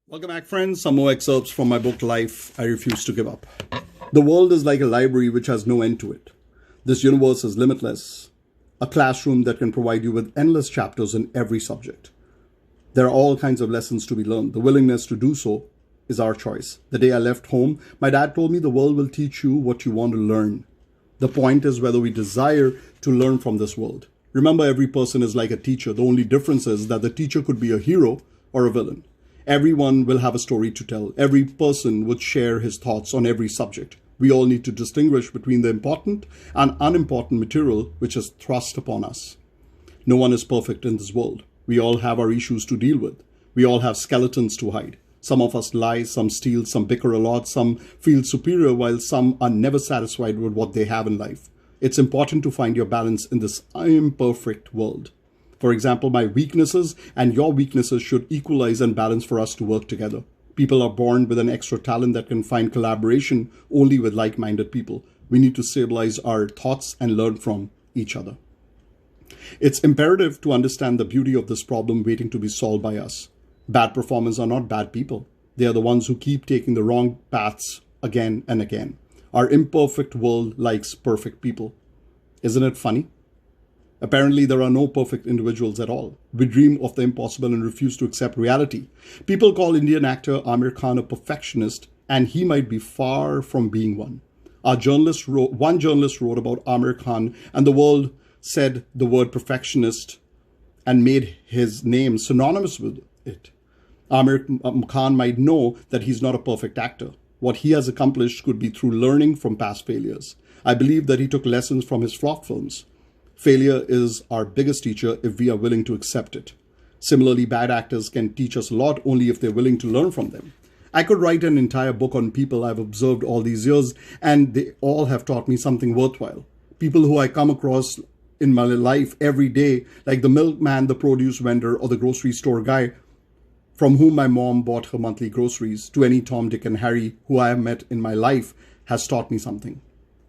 Welcome back, friends. Some more excerpts from my book, Life I Refuse to Give Up. The world is like a library which has no end to it. This universe is limitless, a classroom that can provide you with endless chapters in every subject. There are all kinds of lessons to be learned. The willingness to do so is our choice. The day I left home, my dad told me the world will teach you what you want to learn. The point is whether we desire to learn from this world. Remember, every person is like a teacher. The only difference is that the teacher could be a hero or a villain. Everyone will have a story to tell. Every person would share his thoughts on every subject. We all need to distinguish between the important and unimportant material which is thrust upon us. No one is perfect in this world. We all have our issues to deal with. We all have skeletons to hide. Some of us lie, some steal, some bicker a lot, some feel superior, while some are never satisfied with what they have in life. It's important to find your balance in this imperfect world. For example, my weaknesses and your weaknesses should equalize and balance for us to work together. People are born with an extra talent that can find collaboration only with like-minded people. We need to stabilize our thoughts and learn from each other. It's imperative to understand the beauty of this problem waiting to be solved by us. Bad performers are not bad people. They are the ones who keep taking the wrong paths again and again. Our imperfect world likes perfect people. Isn't it funny? Apparently, there are no perfect individuals at all. We dream of the impossible and refuse to accept reality. People call Indian actor Aamir Khan a perfectionist, and he might be far from being one. One journalist wrote about Aamir Khan, and the world said the word perfectionist and made his name synonymous with it. Aamir Khan might know that he's not a perfect actor. What he has accomplished could be through learning from past failures. I believe that he took lessons from his flop films. Failure is our biggest teacher if we are willing to accept it. Similarly, bad actors can teach us a lot only if they're willing to learn from them. I could write an entire book on people I've observed all these years, and they all have taught me something worthwhile. People who I come across in my life every day, like the milkman, the produce vendor, or the grocery store guy from whom my mom bought her monthly groceries, to any Tom, Dick, and Harry who I have met in my life, has taught me something.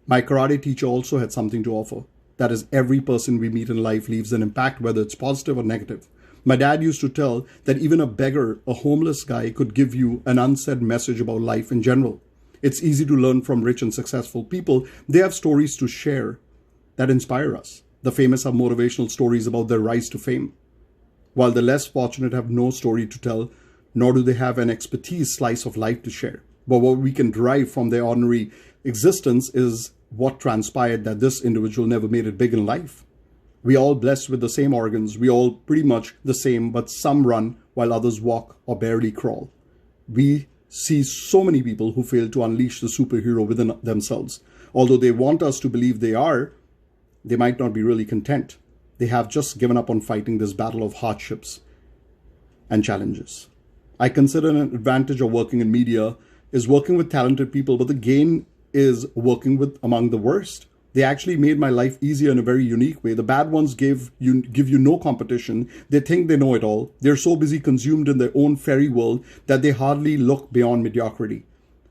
My karate teacher also had something to offer. That is, every person we meet in life leaves an impact, whether it's positive or negative. My dad used to tell that even a beggar, a homeless guy, could give you an unsaid message about life in general. It's easy to learn from rich and successful people. They have stories to share that inspire us. The famous have motivational stories about their rise to fame, while the less fortunate have no story to tell, nor do they have an expertise slice of life to share. But what we can derive from their ordinary existence is what transpired that this individual never made it big in life. We all blessed with the same organs. We all pretty much the same, but some run while others walk or barely crawl. We see so many people who fail to unleash the superhero within themselves. Although they want us to believe they are, they might not be really content. They have just given up on fighting this battle of hardships and challenges. I consider an advantage of working in media is working with talented people, but the gain is working with among the worst. They actually made my life easier in a very unique way. The bad ones give you no competition. They think they know it all. They're so busy consumed in their own fairy world that they hardly look beyond mediocrity.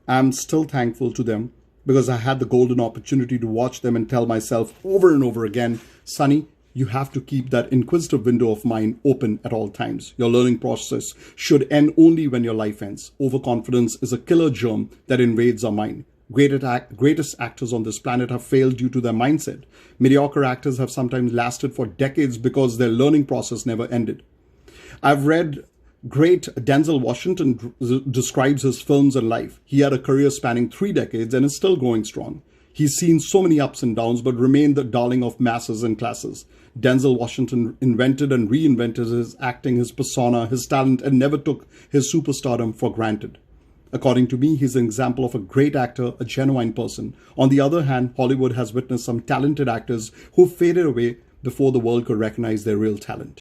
I'm still thankful to them because I had the golden opportunity to watch them and tell myself over and over again, Sonny, you have to keep that inquisitive window of mind open at all times. Your learning process should end only when your life ends. Overconfidence is a killer germ that invades our mind. Greatest actors on this planet have failed due to their mindset. Mediocre actors have sometimes lasted for decades because their learning process never ended. I've read great Denzel Washington describes his films and life. He had a career spanning 3 decades and is still going strong. He's seen so many ups and downs, but remained the darling of masses and classes. Denzel Washington invented and reinvented his acting, his persona, his talent, and never took his superstardom for granted. According to me, he's an example of a great actor, a genuine person. On the other hand, Hollywood has witnessed some talented actors who faded away before the world could recognize their real talent.